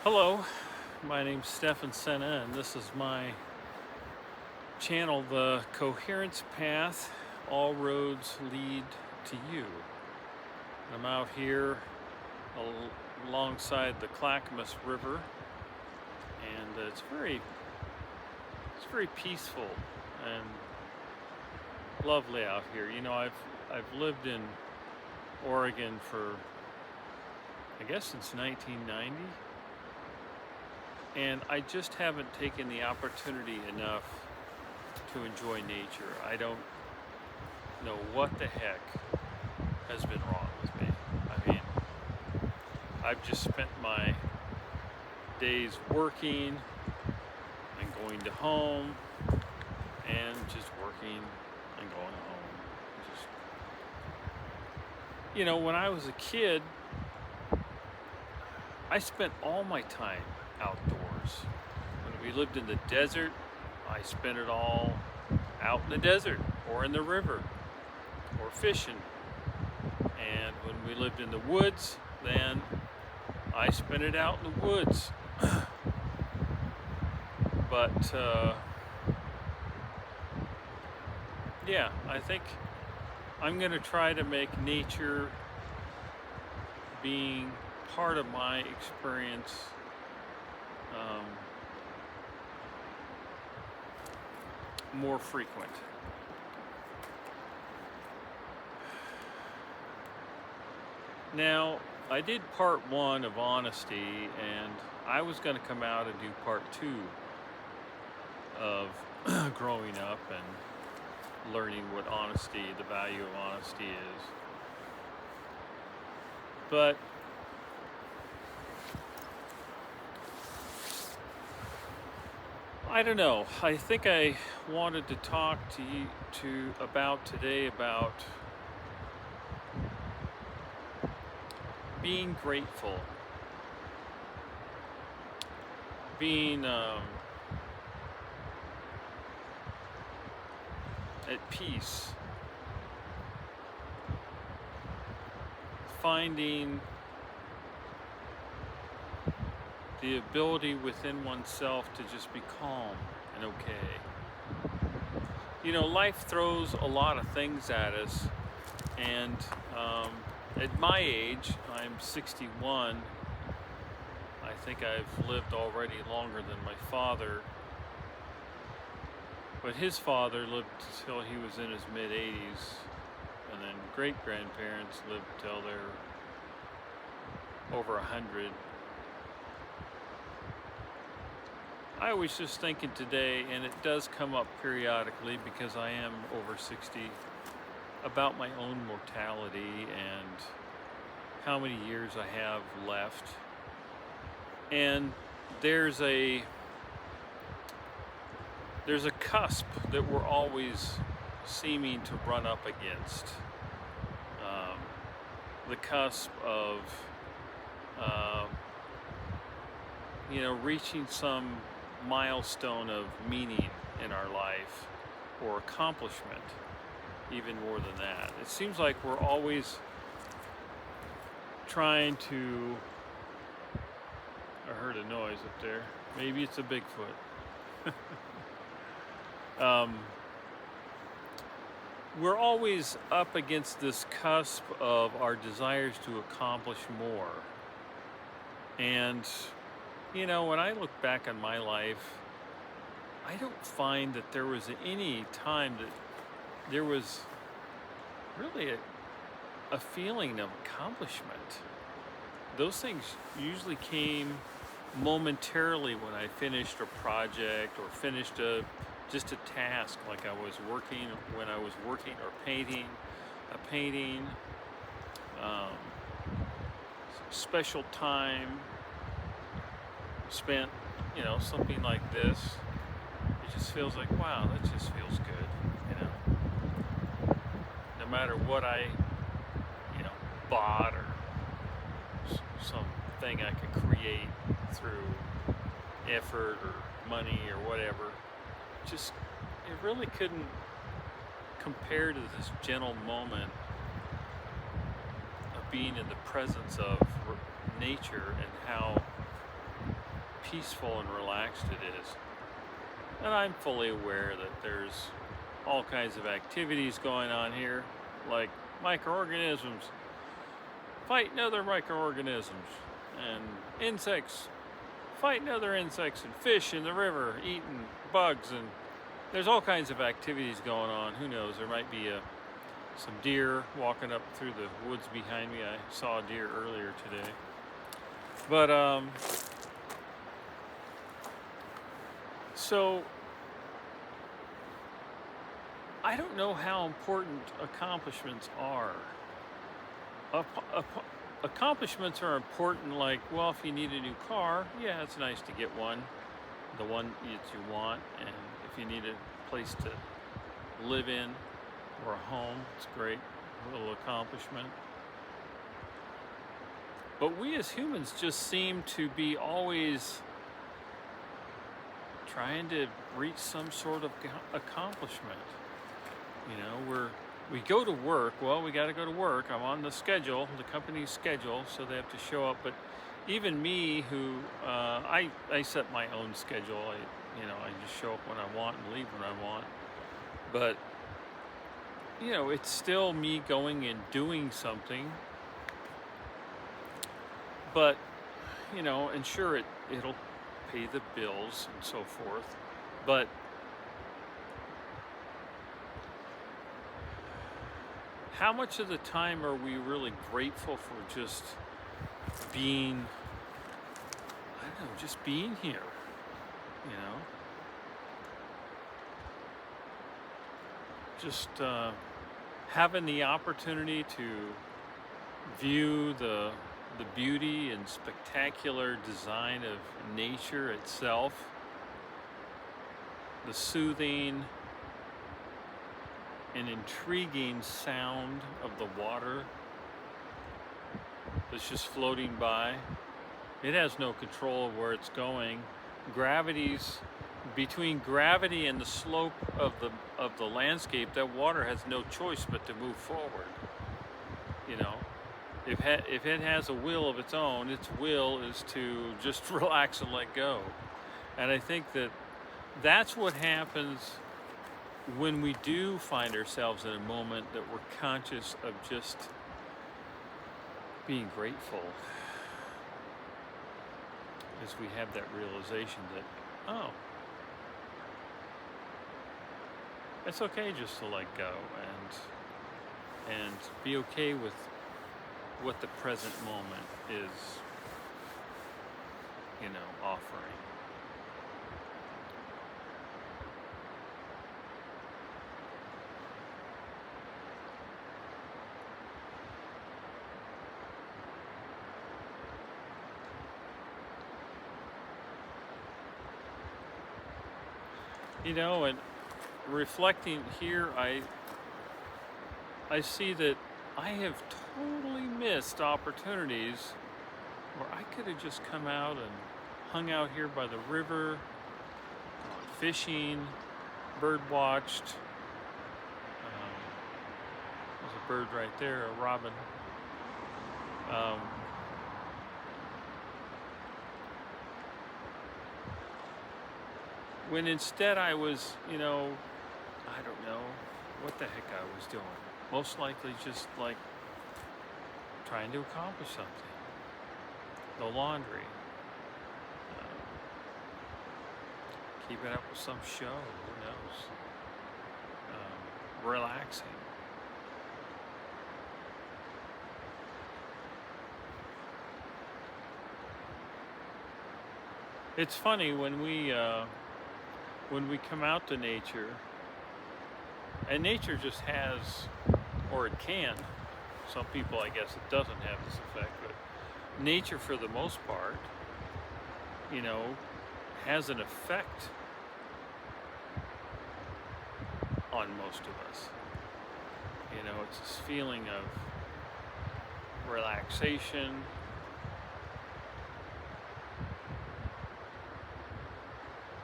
Hello, my name's Stefan Senna, and this is my channel, The Coherence Path. All roads lead to you. I'm out here alongside the Clackamas River, and it's very peaceful and lovely out here. I've lived in Oregon for, I guess, since 1990. And I just haven't taken the opportunity enough to enjoy nature. I don't know what the heck has been wrong with me. I mean, I've just spent my days working and going to home and just working and going home. Just, when I was a kid, I spent all my time outdoors. When we lived in the desert, I spent it all out in the desert or in the river or fishing. And when we lived in the woods, then I spent it out in the woods. But yeah, I think I'm going to try to make nature being part of my experience more frequent. Now, I did part one of honesty, and I was going to come out and do part two of growing up and learning what honesty, the value of honesty is. But I don't know. I think I wanted to talk to you about today about being grateful, being at peace, finding the ability within oneself to just be calm and okay. Life throws a lot of things at us, and at my age, I'm 61. I think I've lived already longer than my father, but his father lived till he was in his mid-80s, and then great-grandparents lived till they're over 100. I was just thinking today, and it does come up periodically because I am over 60, about my own mortality and how many years I have left. And there's a cusp that we're always seeming to run up against. The cusp of, reaching some milestone of meaning in our life or accomplishment, even more than that. It seems like we're always trying to... I heard a noise up there. Maybe it's a Bigfoot. We're always up against this cusp of our desires to accomplish more. And when I look back on my life, I don't find that there was any time that there was really a feeling of accomplishment. Those things usually came momentarily when I finished a project or finished just a task, like when I was working or painting a painting, special time spent, something like this. It just feels like, wow, that just feels good, no matter what I, bought or something I could create through effort or money or whatever. It really couldn't compare to this gentle moment of being in the presence of nature and how peaceful and relaxed it is. And I'm fully aware that there's all kinds of activities going on here, like microorganisms fighting other microorganisms, and insects fighting other insects, and fish in the river eating bugs, and there's all kinds of activities going on. Who knows? There might be some deer walking up through the woods behind me. I saw a deer earlier today. But so I don't know how important accomplishments are. Accomplishments are important, like, well, if you need a new car, yeah, it's nice to get one, the one that you want. And if you need a place to live in or a home, it's great, a little accomplishment. But we as humans just seem to be always trying to reach some sort of accomplishment. We go to work. Well, we got to go to work. I'm on the schedule, the company's schedule, so they have to show up. But even me, who I set my own schedule. I just show up when I want and leave when I want. But it's still me going and doing something. But and sure, it'll pay the bills and so forth. But how much of the time are we really grateful for just being, I don't know, just being here, Just having the opportunity to view the beauty and spectacular design of nature itself, the soothing and intriguing sound of the water that's just floating by. It has no control of where it's going. Between gravity and the slope of the landscape, that water has no choice but to move forward. If it has a will of its own, its will is to just relax and let go. And I think that's what happens when we do find ourselves in a moment that we're conscious of just being grateful, as we have that realization that, oh, it's okay just to let go and be okay with what the present moment is, offering. And reflecting here, I see that I have totally missed opportunities where I could have just come out and hung out here by the river, fishing, bird watched. There's a bird right there, a robin. When instead I was, I don't know what the heck I was doing. Most likely just like trying to accomplish something. The laundry. Keeping up with some show, who knows. Relaxing. It's funny when we come out to nature, and nature just has, or it can, some people, I guess it doesn't have this effect, but nature for the most part, has an effect on most of us. It's this feeling of relaxation,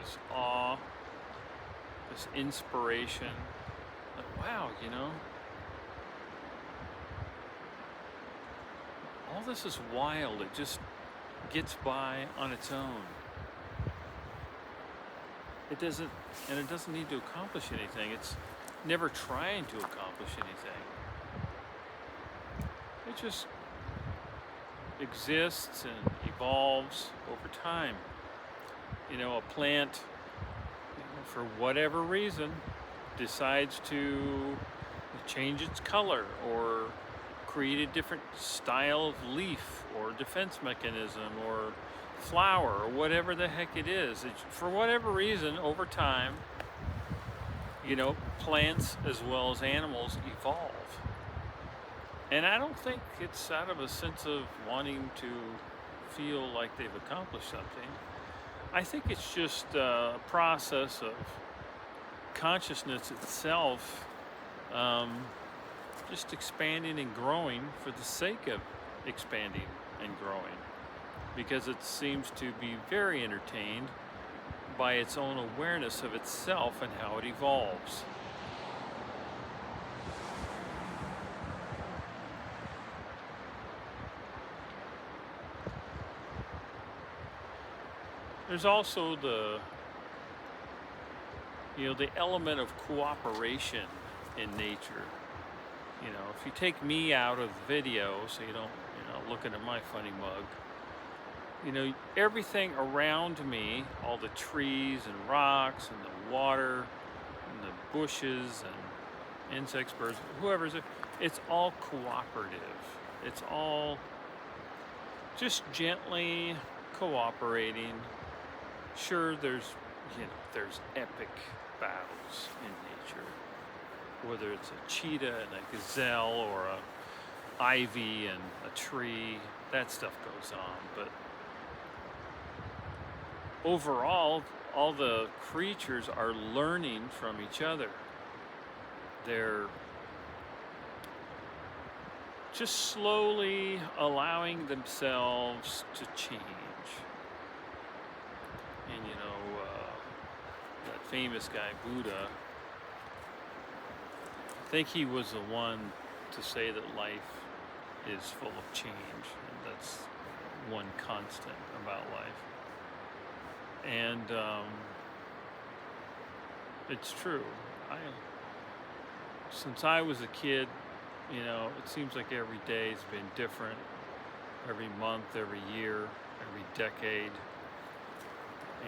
this awe, this inspiration. Like, wow, all this is wild. It just gets by on its own. It doesn't, and it doesn't need to accomplish anything. It's never trying to accomplish anything. It just exists and evolves over time. A plant, for whatever reason, decides to change its color or create a different style of leaf or defense mechanism or flower or whatever the heck it is. For whatever reason, over time, plants as well as animals evolve. And I don't think it's out of a sense of wanting to feel like they've accomplished something. I think it's just a process of consciousness itself, just expanding and growing for the sake of expanding and growing, because it seems to be very entertained by its own awareness of itself and how it evolves. There's also the element of cooperation in nature. If you take me out of the video, so you don't, looking at my funny mug, everything around me, all the trees and rocks and the water and the bushes and insects, birds, whoever's it, it's all cooperative. It's all just gently cooperating. Sure, there's epic battles in nature, whether it's a cheetah and a gazelle or a ivy and a tree. That stuff goes on, but overall, all the creatures are learning from each other. They're just slowly allowing themselves to change. And that famous guy, Buddha, I think he was the one to say that life is full of change, and that's one constant about life. And it's true. Since I was a kid, it seems like every day's been different. Every month, every year, every decade.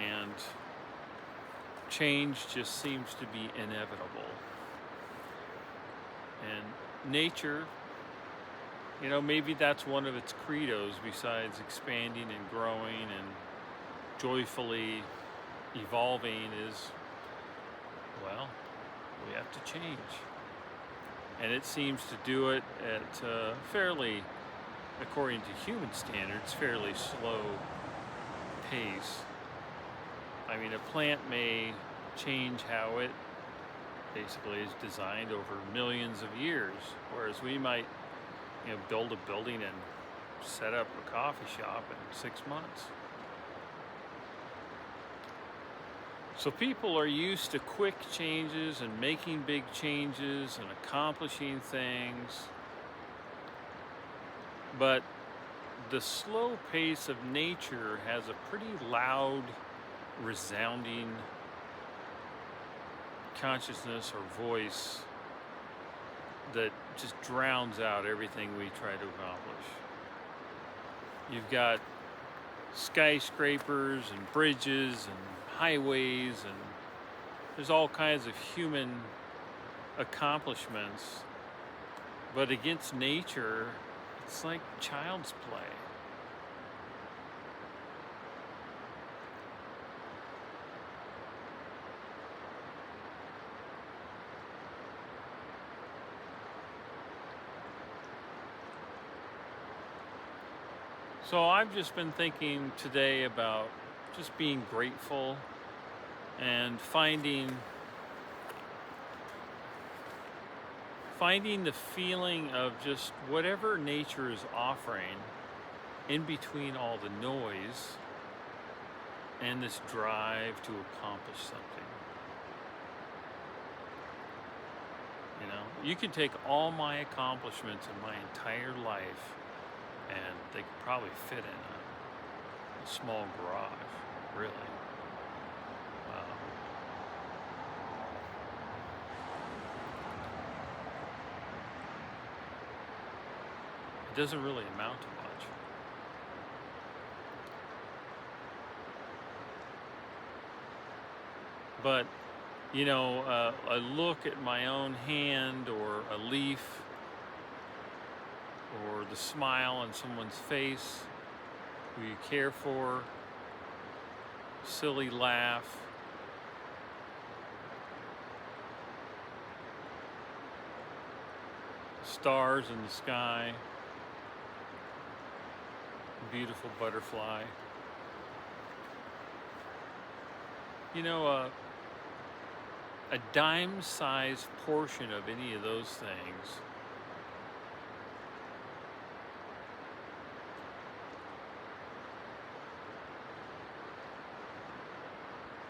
And change just seems to be inevitable. And nature, maybe that's one of its credos, besides expanding and growing and joyfully evolving, is, well, we have to change. And it seems to do it at fairly, according to human standards, fairly slow pace. I mean, a plant may change how it basically is designed over millions of years, whereas we might, build a building and set up a coffee shop in 6 months. So people are used to quick changes and making big changes and accomplishing things, but the slow pace of nature has a pretty loud, resounding consciousness or voice that just drowns out everything we try to accomplish. You've got skyscrapers and bridges and highways, and there's all kinds of human accomplishments, but against nature, it's like child's play. So I've just been thinking today about just being grateful and finding the feeling of just whatever nature is offering in between all the noise and this drive to accomplish something. You can take all my accomplishments in my entire life and they could probably fit in a small garage, really. It doesn't really amount to much. But, a look at my own hand or a leaf or the smile on someone's face who you care for, silly laugh, stars in the sky, beautiful butterfly. You know, a dime-sized portion of any of those things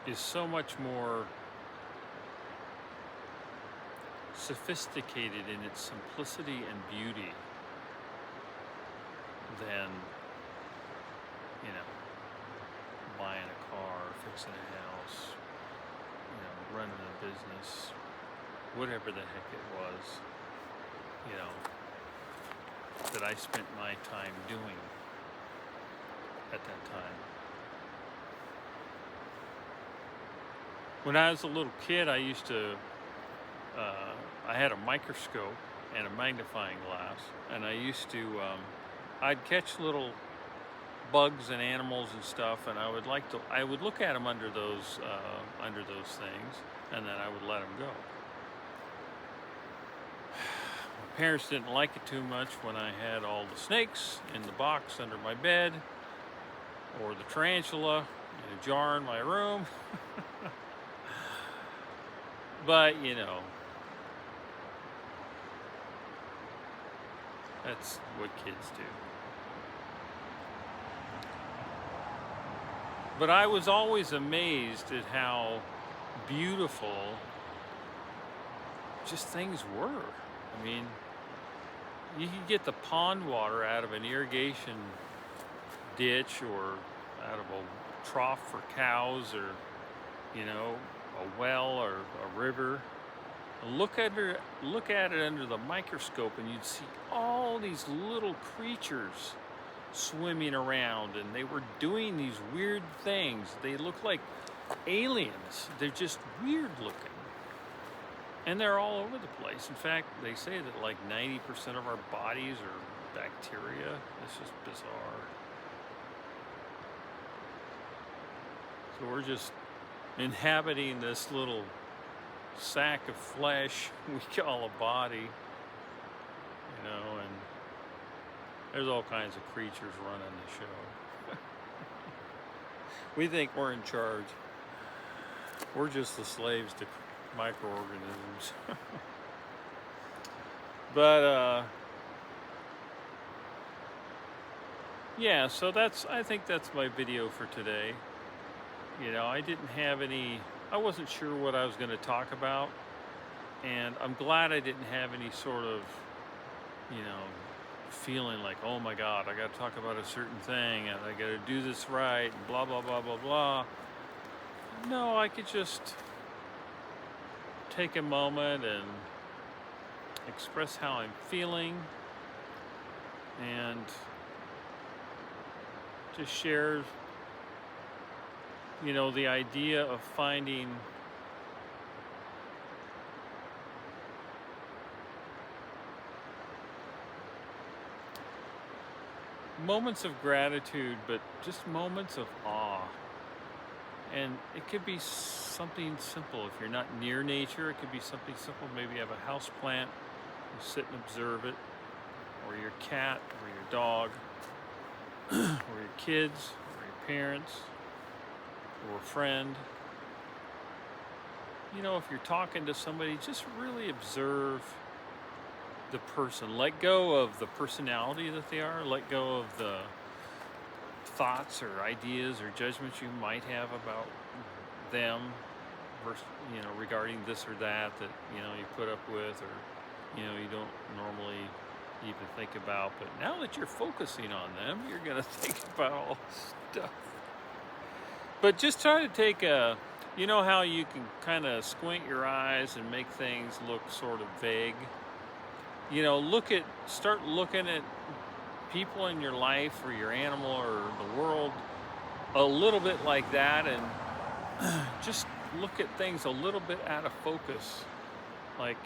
is so much more sophisticated in its simplicity and beauty than, you know, buying a car, fixing a house, running a business, whatever the heck it was, that I spent my time doing at that time. When I was a little kid, I used to, I had a microscope and a magnifying glass, and I used to, I'd catch little bugs and animals and stuff, and I would look at them under those things, and then I would let them go. My parents didn't like it too much when I had all the snakes in the box under my bed, or the tarantula in a jar in my room. But, that's what kids do. But I was always amazed at how beautiful just things were. I mean, you could get the pond water out of an irrigation ditch or out of a trough for cows, or, a well or a river. Look at it under the microscope, and you'd see all these little creatures swimming around, and they were doing these weird things. They look like aliens. They're just weird looking. And they're all over the place. In fact, they say that like 90% of our bodies are bacteria. It's just bizarre. So we're just inhabiting this little sack of flesh we call a body, and there's all kinds of creatures running the show. We think we're in charge. We're just the slaves to microorganisms. But yeah, so I think that's my video for today. I wasn't sure what I was going to talk about, and I'm glad I didn't have any sort of, feeling like, oh my God, I got to talk about a certain thing, and I got to do this right, and blah, blah, blah, blah, blah. No, I could just take a moment and express how I'm feeling, and just share, the idea of finding moments of gratitude, but just moments of awe. And it could be something simple. If you're not near nature, it could be something simple. Maybe you have a house plant, you sit and observe it, or your cat, or your dog, or your kids, or your parents, or a friend. If you're talking to somebody, just really observe the person. Let go of the personality that they are. Let go of the thoughts or ideas or judgments you might have about them, versus, regarding this or that you put up with, or you don't normally even think about. But now that you're focusing on them, you're going to think about all this stuff. But just try to take how you can kind of squint your eyes and make things look sort of vague. Start looking at people in your life or your animal or the world a little bit like that, and just look at things a little bit out of focus. Like,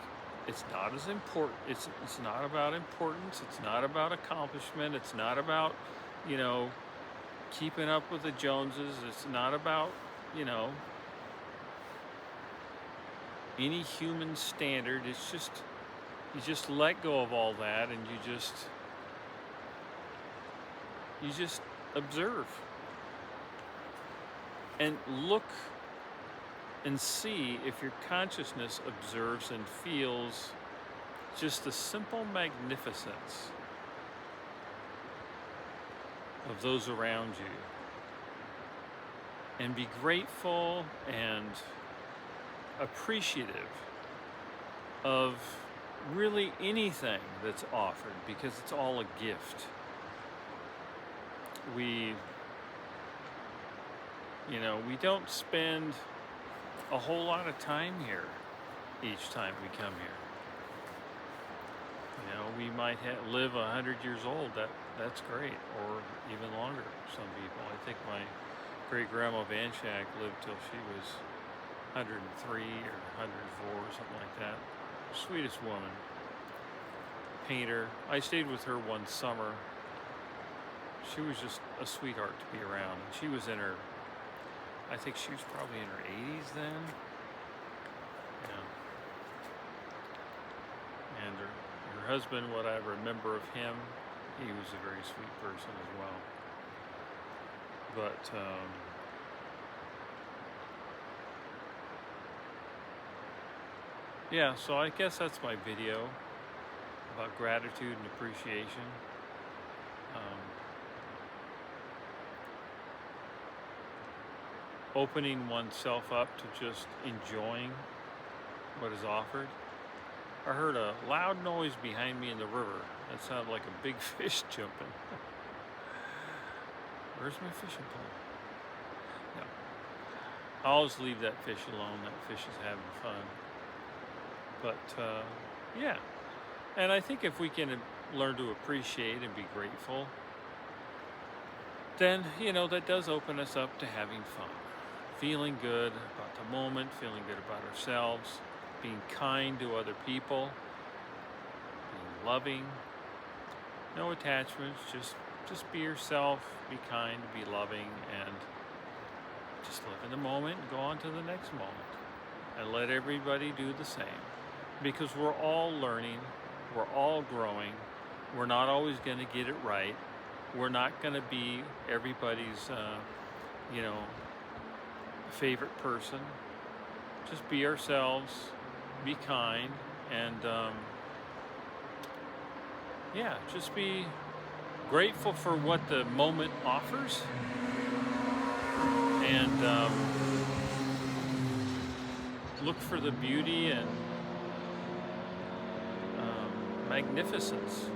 it's not as important. It's not about importance. It's not about accomplishment. It's not about, you know, keeping up with the Joneses. It's not about, you know, any human standard. It's just, you just let go of all that, and you just observe and look and see if your consciousness observes and feels just the simple magnificence of those around you, and be grateful and appreciative of really anything that's offered, because it's all a gift. We, we don't spend a whole lot of time here each time we come here. We might live 100 years old. That's great, or even longer. Some people. I think my great grandma Vanchak lived till she was 103 or 104 or something like that. Sweetest woman. Painter. I stayed with her one summer. She was just a sweetheart to be around. And she was I think she was probably in her 80s then. Yeah. And her husband, what I remember of him, he was a very sweet person as well. But, yeah, so I guess that's my video about gratitude and appreciation. Opening oneself up to just enjoying what is offered. I heard a loud noise behind me in the river. That sounded like a big fish jumping. Where's my fishing pole? No. I always leave that fish alone. That fish is having fun. But, yeah. And I think if we can learn to appreciate and be grateful, then, that does open us up to having fun. Feeling good about the moment, feeling good about ourselves, being kind to other people, being loving, no attachments, just be yourself, be kind, be loving, and just live in the moment and go on to the next moment. And let everybody do the same. Because we're all learning, we're all growing, we're not always going to get it right. We're not going to be everybody's, favorite person. Just be ourselves, be kind, and just be grateful for what the moment offers, and look for the beauty and magnificence